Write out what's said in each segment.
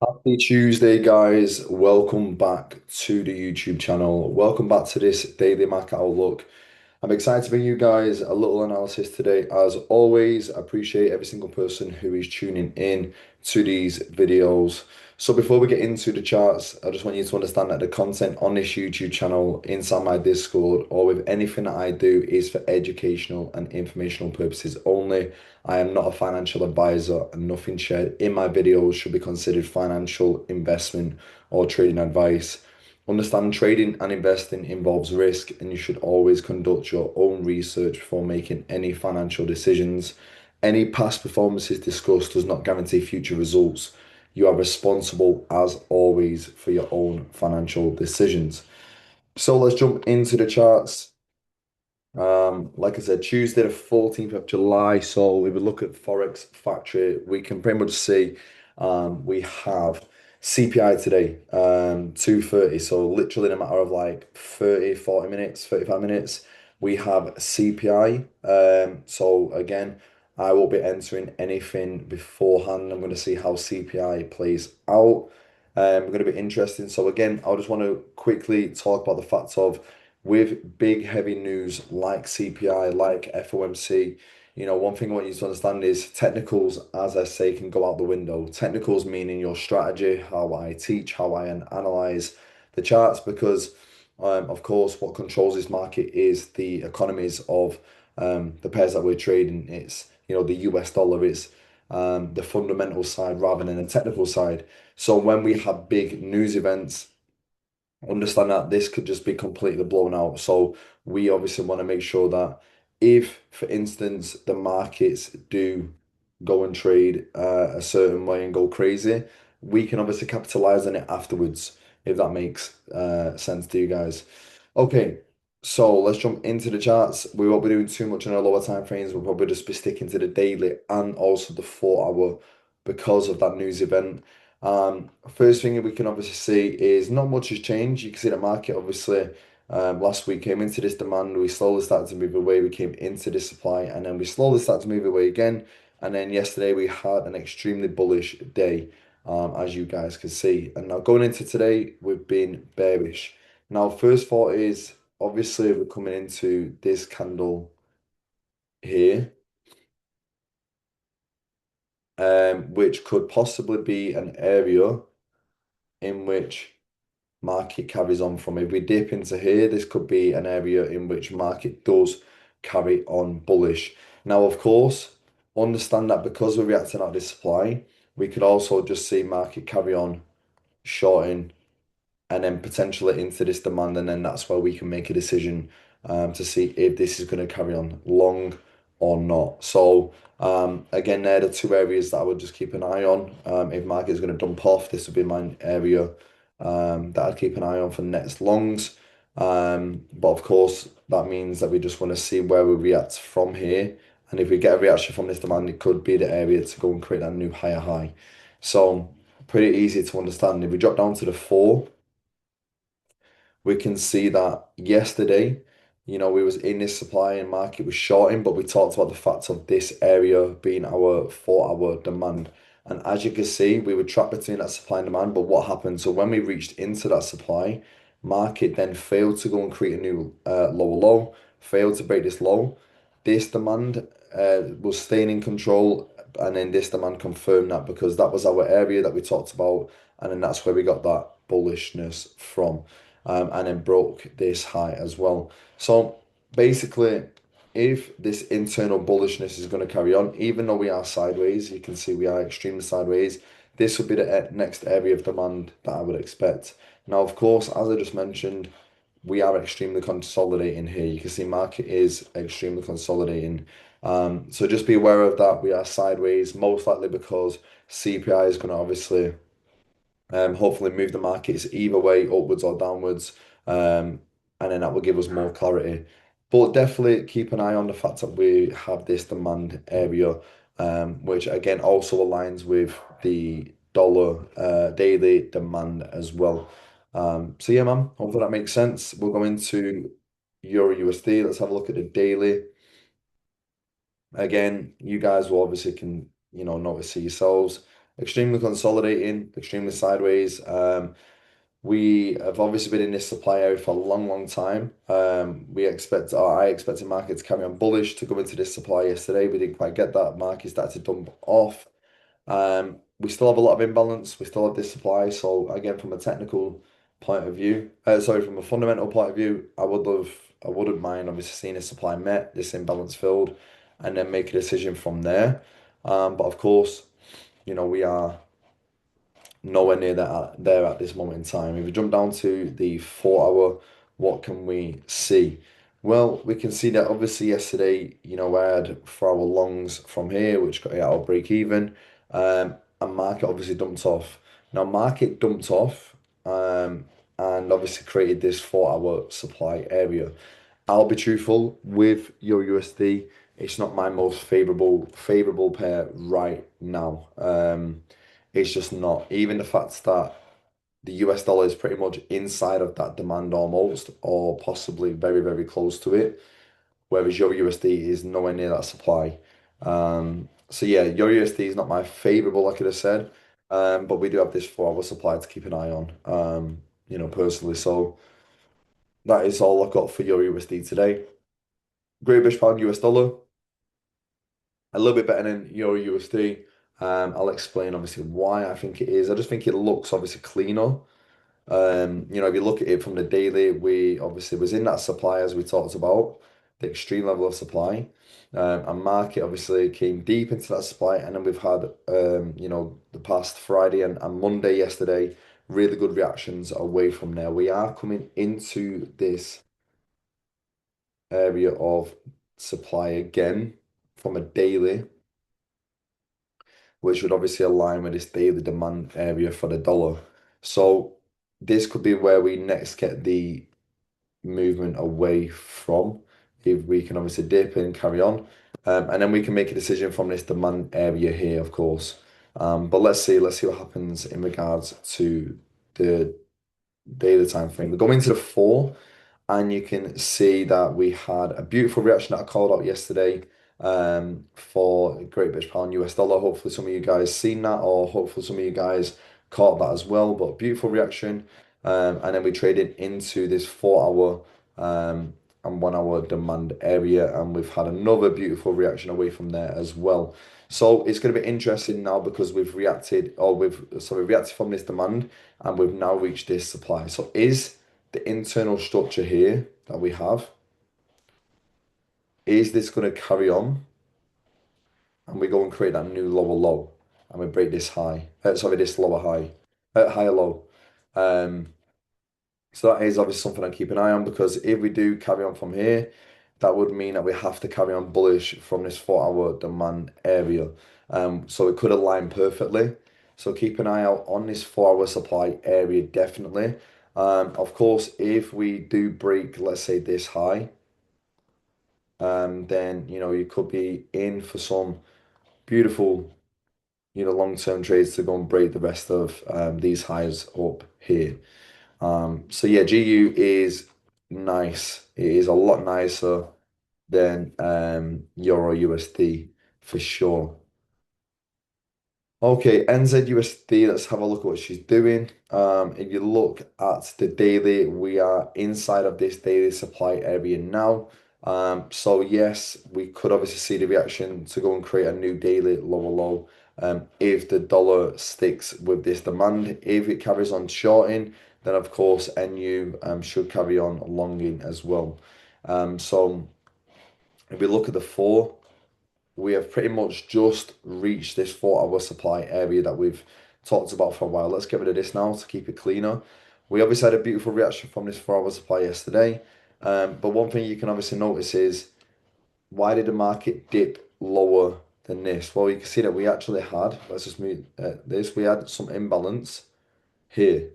Happy Tuesday, guys. Welcome back to the YouTube channel. Welcome back to this daily Mac Outlook. I'm excited to bring you guys a little analysis today. As always, I appreciate every single person who is tuning in to these videos. So before we get into the charts, I just want you to understand that the content on this YouTube channel, inside my Discord, or with anything that I do is for educational and informational purposes only. I am not a financial advisor, and nothing shared in my videos should be considered financial investment or trading advice. Understand trading and investing involves risk, and you should always conduct your own research before making any financial decisions. Any past performances discussed does not guarantee future results. You are responsible, as always, for your own financial decisions. So let's jump into the charts. Like I said, Tuesday the 14th of July. So we would look at Forex Factory. We can pretty much see we have CPI today, 2:30. So literally in a matter of like 30, 40 minutes, 35 minutes, we have CPI. So again, I will be entering anything beforehand. I'm going to see how CPI plays out. Going to be interesting. So again, I just want to quickly talk about the fact of with big heavy news like CPI, like FOMC, one thing I want you to understand is technicals, as I say, can go out the window. Technicals meaning your strategy, how I teach, how I analyze the charts, because of course, what controls this market is the economies of the pairs that we're trading. It's, the US dollar is the fundamental side rather than the technical side. So when we have big news events, understand that this could just be completely blown out. So we obviously want to make sure that if, for instance, the markets do go and trade a certain way and go crazy, we can obviously capitalize on it afterwards, if that makes sense to you guys. Okay, so let's jump into the charts. We won't be doing too much on our lower time frames. We'll probably just be sticking to the daily and also the 4 hour because of that news event. First thing we can obviously see is not much has changed. You can see the market obviously last week came into this demand. We slowly started to move away. We came into this supply and then we slowly started to move away again. And then yesterday we had an extremely bullish day, as you guys can see. And now going into today, we've been bearish. Now, first thought is obviously we're coming into this candle here, which could possibly be an area in which market carries on from. If we dip into here, this could be an area in which market does carry on bullish. Now, of course, understand that because we're reacting out this supply, we could also just see market carry on shorting and then potentially into this demand, and then that's where we can make a decision to see if this is going to carry on long or not. So again, they're the two areas that I would just keep an eye on. If market is going to dump off, this would be my area that I'd keep an eye on for next longs. But of course, that means that we just want to see where we react from here. And if we get a reaction from this demand, it could be the area to go and create that new higher high. So pretty easy to understand. If we drop down to the 4, we can see that yesterday, we was in this supply and market was shorting, but we talked about the fact of this area being our 4 hour demand. And as you can see, we were trapped between that supply and demand. But what happened? So when we reached into that supply, market then failed to go and create a new lower low, failed to break this low. This demand was staying in control, and then this demand confirmed that because that was our area that we talked about, and then that's where we got that bullishness from, and then broke this high as well. So basically, if this internal bullishness is going to carry on, even though we are sideways, you can see we are extremely sideways, this would be the next area of demand that I would expect. Now, of course, as I just mentioned, we are extremely consolidating here. You can see market is extremely consolidating. So just be aware of that. We are sideways, most likely because CPI is going to obviously hopefully move the markets either way, upwards or downwards, and then that will give us more clarity. But definitely keep an eye on the fact that we have this demand area, which again also aligns with the dollar daily demand as well. So yeah, man, hopefully that makes sense. We'll go into Euro USD. Let's have a look at the daily. Again, you guys will obviously can, notice it yourselves. extremely consolidating, extremely sideways. We have obviously been in this supply area for a long, long time. Or I expected market to carry on bullish to go into this supply yesterday. We didn't quite get that. Market started to dump off. We still have a lot of imbalance. We still have this supply. So again, from a technical point of view, from a fundamental point of view, I wouldn't mind obviously seeing a supply met, this imbalance filled, and then make a decision from there. But of course, we are nowhere near there at this moment in time. If we jump down to the 4 hour, what can we see? Well, we can see that obviously yesterday, I had 4 hour longs from here, which got out of break even. And market obviously dumped off. Now, market dumped off and obviously created this 4 hour supply area. I'll be truthful with your USD. It's not my most favorable pair right now. It's just not. Even the fact that the US dollar is pretty much inside of that demand almost, or possibly very, very close to it, whereas your USD is nowhere near that supply. So yeah, your USD is not my favorable, I could have said. But we do have this 4 hour supply to keep an eye on, personally. So that is all I've got for your USD today. Great British Pound US dollar, a little bit better than Euro USD. I'll explain obviously why I think it is. I just think it looks obviously cleaner. If you look at it from the daily, we obviously was in that supply as we talked about, the extreme level of supply. And market obviously came deep into that supply, and then we've had the past Friday and Monday yesterday, really good reactions away from there. We are coming into this area of supply again from a daily, which would obviously align with this daily demand area for the dollar. So this could be where we next get the movement away from, if we can obviously dip and carry on. And then we can make a decision from this demand area here, of course. But let's see what happens in regards to the daily time frame. We go into the 4, and you can see that we had a beautiful reaction that I called out yesterday for Great British Pound US dollar. Hopefully some of you guys seen that, or hopefully some of you guys caught that as well. But beautiful reaction. And then we traded into this 4 hour and 1 hour demand area, and we've had another beautiful reaction away from there as well. So it's going to be interesting now because we've reacted from this demand, and we've now reached this supply. So is the internal structure here that we have, is this going to carry on and we go and create that new lower low and we break this high, this lower high, higher low. Um, so that is obviously something I keep an eye on, because if we do carry on from here, that would mean that we have to carry on bullish from this 4 hour demand area. So it could align perfectly. So keep an eye out on this 4 hour supply area, definitely. Of course, if we do break, let's say this high, then you could be in for some beautiful, long-term trades to go and break the rest of these highs up here. So yeah, GU is nice. It is a lot nicer than Euro USD for sure. Okay, NZUSD, let's have a look at what she's doing. If you look at the daily, we are inside of this daily supply area now. So yes, we could obviously see the reaction to go and create a new daily lower low. If the dollar sticks with this demand, if it carries on shorting, then of course NU should carry on longing as well. So if we look at the 4, we have pretty much just reached this 4 hour supply area that we've talked about for a while. Let's get rid of this now to keep it cleaner. We obviously had a beautiful reaction from this 4 hour supply yesterday. But one thing you can obviously notice is, why did the market dip lower than this? Well, you can see that we actually had, let's just move this, we had some imbalance here.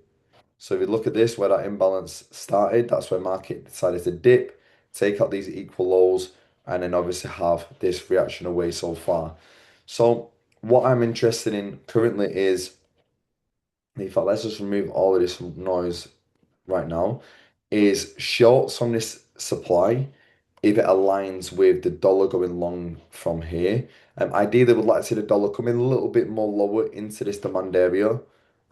So if you look at this, where that imbalance started, that's where market decided to dip, take out these equal lows, and then obviously have this reaction away so far. So what I'm interested in currently is, in fact, let's just remove all of this noise right now, is shorts on this supply if it aligns with the dollar going long from here. Ideally, would like to see the dollar come in a little bit more lower into this demand area.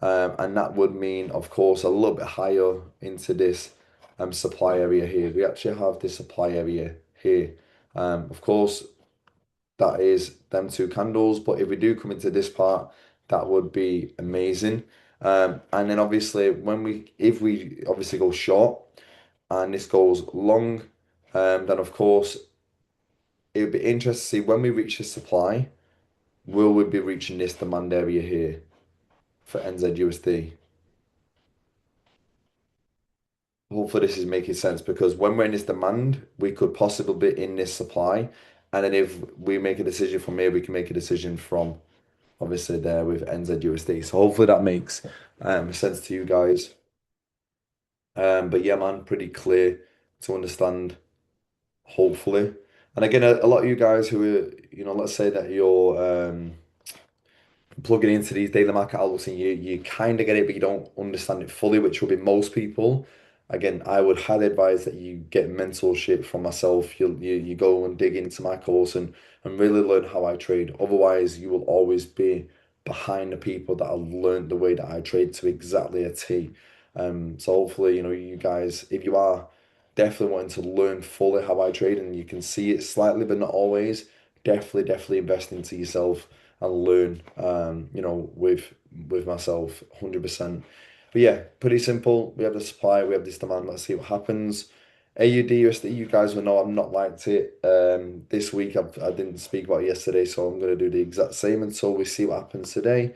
And that would mean, of course, a little bit higher into this supply area here. We actually have this supply area here. Of course, that is them two candles, but if we do come into this part, that would be amazing. And then obviously if we obviously go short and this goes long, then of course it would be interesting to see when we reach the supply, will we be reaching this demand area here for NZUSD? Hopefully this is making sense because when we're in this demand, we could possibly be in this supply. And then if we make a decision from here, we can make a decision from obviously there with NZUSD. So hopefully that makes sense to you guys. But yeah, man, pretty clear to understand, hopefully. And again, a lot of you guys who are, let's say that you're plugging into these daily market outlooks and you kind of get it, but you don't understand it fully, which will be most people. Again, I would highly advise that you get mentorship from myself. You go and dig into my course and really learn how I trade. Otherwise, you will always be behind the people that have learned the way that I trade to exactly a T. So hopefully, you guys, if you are definitely wanting to learn fully how I trade and you can see it slightly, but not always, definitely invest into yourself and learn, with myself, 100%. But yeah, pretty simple. We have the supply, we have this demand. Let's see what happens. AUD USD, you guys will know I've not liked it. This week I didn't speak about it yesterday, so I'm going to do the exact same until we see what happens today.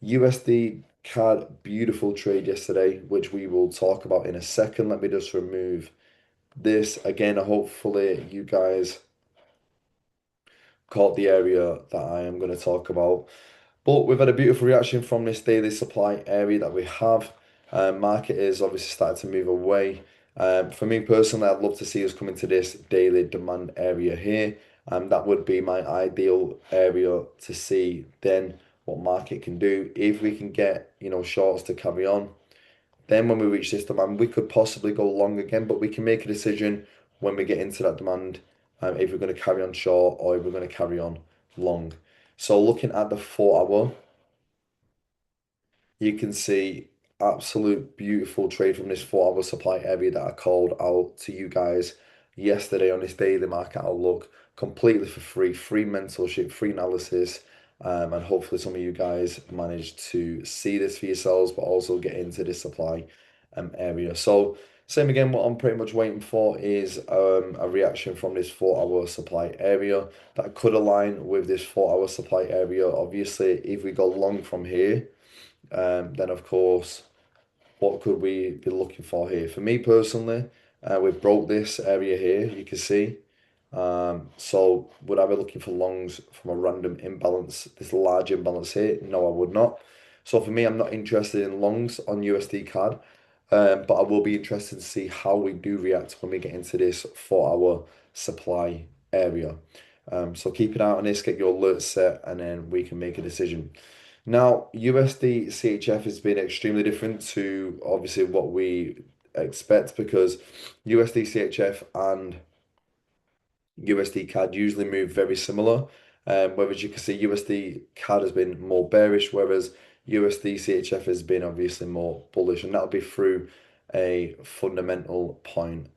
USD CAD, beautiful trade yesterday, which we will talk about in a second. Let me just remove this again. Hopefully, you guys caught the area that I am going to talk about. But we've had a beautiful reaction from this daily supply area that we have. Market is obviously starting to move away. For me personally, I'd love to see us come into this daily demand area here. That would be my ideal area to see then what market can do. If we can get, shorts to carry on, then when we reach this demand, we could possibly go long again, but we can make a decision when we get into that demand, if we're going to carry on short or if we're going to carry on long. So looking at the 4 hour, you can see absolute beautiful trade from this 4 hour supply area that I called out to you guys yesterday on this daily market outlook, completely for free mentorship, free analysis. And hopefully some of you guys managed to see this for yourselves, but also get into this supply area. So same again, what I'm pretty much waiting for is a reaction from this 4 hour supply area that could align with this 4 hour supply area. Obviously, if we go long from here, then of course, what could we be looking for here? For me personally, we've broke this area here, you can see. So would I be looking for longs from a random imbalance, this large imbalance here? No, I would not. So for me, I'm not interested in longs on USD CAD, but I will be interested to see how we do react when we get into this 4 hour supply area. So keep an eye on this, get your alerts set, and then we can make a decision. Now, USD CHF has been extremely different to obviously what we expect because USD CHF and USD CAD usually move very similar. Whereas you can see USD CAD has been more bearish, whereas USD CHF has been obviously more bullish, and that'll be through a fundamental point,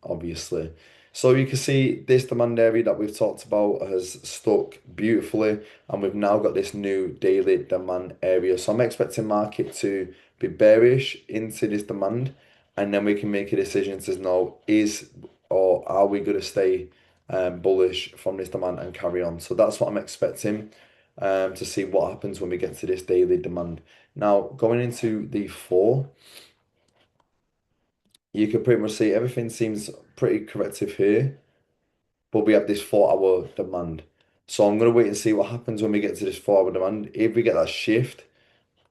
obviously. So you can see this demand area that we've talked about has stuck beautifully, and we've now got this new daily demand area. So I'm expecting market to be bearish into this demand, and then we can make a decision to know is or are we going to stay bullish from this demand and carry on. So that's what I'm expecting to see what happens when we get to this daily demand. Now, going into the 4, you can pretty much see everything seems pretty corrective here, but we have this 4 hour demand. So I'm going to wait and see what happens when we get to this 4 hour demand. If we get that shift,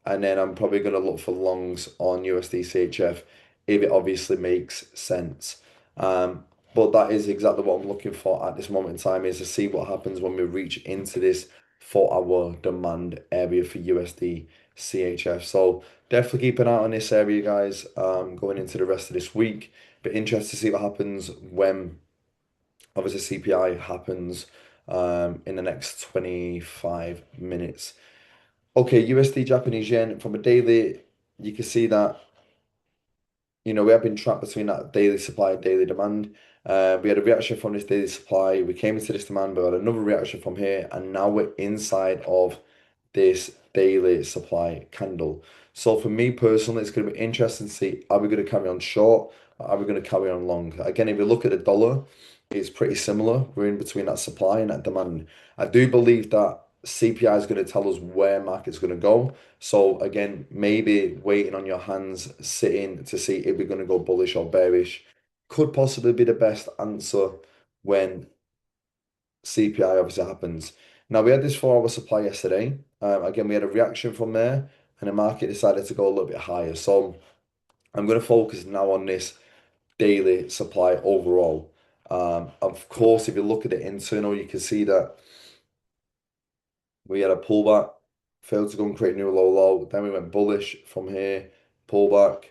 and then I'm probably going to look for longs on USD CHF if it obviously makes sense. But that is exactly what I'm looking for at this moment in time, is to see what happens when we reach into this 4 hour demand area for USD CHF. So definitely keep an eye on this area, guys, going into the rest of this week. But interested to see what happens when Obviously, CPI happens in the next 25 minutes. Okay, USD Japanese yen from a daily, you can see that, we have been trapped between that daily supply and daily demand. We had a reaction from this daily supply. We came into this demand, we had another reaction from here, and now we're inside of this daily supply candle. So for me personally, it's going to be interesting to see, are we going to carry on short or are we going to carry on long? Again, if you look at the dollar, it's pretty similar. We're in between that supply and that demand. I do believe that CPI is going to tell us where market's going to go. So again, maybe waiting on your hands, sitting to see if we're going to go bullish or bearish could possibly be the best answer when CPI obviously happens. Now we had this 4 hour supply yesterday. Again, we had a reaction from there, and the market decided to go a little bit higher. So I'm going to focus now on this daily supply overall. Of course, if you look at the internal, you can see that we had a pullback, failed to go and create a new low. Then we went bullish from here, pullback,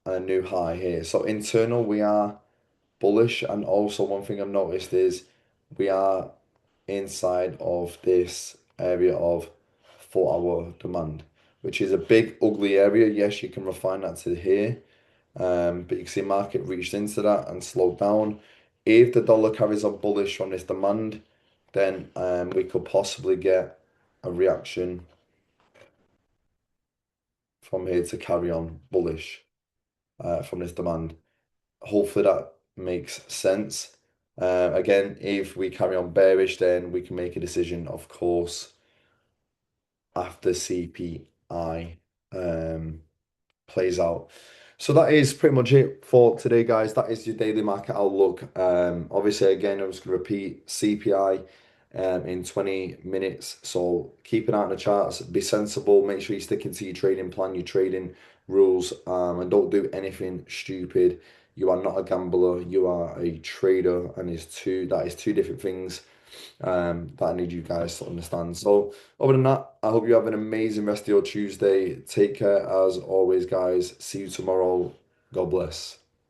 and a new high here. So internal, we are bullish. And also one thing I've noticed is we are inside of this area of 4 hour demand, which is a big ugly area. Yes, you can refine that to here, but you can see market reached into that and slowed down. If the dollar carries on bullish on this demand, then we could possibly get a reaction from here to carry on bullish from this demand. Hopefully that makes sense. Again, if we carry on bearish, then we can make a decision, of course, after CPI plays out. So that is pretty much it for today, guys. That is your daily market outlook. Obviously, again, I'm just going to repeat CPI in 20 minutes. So keep an eye on the charts, be sensible, make sure you're sticking to your trading plan, your trading rules, and don't do anything stupid. You are not a gambler, you are a trader, and that is two different things that I need you guys to understand. So, other than that, I hope you have an amazing rest of your Tuesday. Take care as always, guys. See you tomorrow. God bless.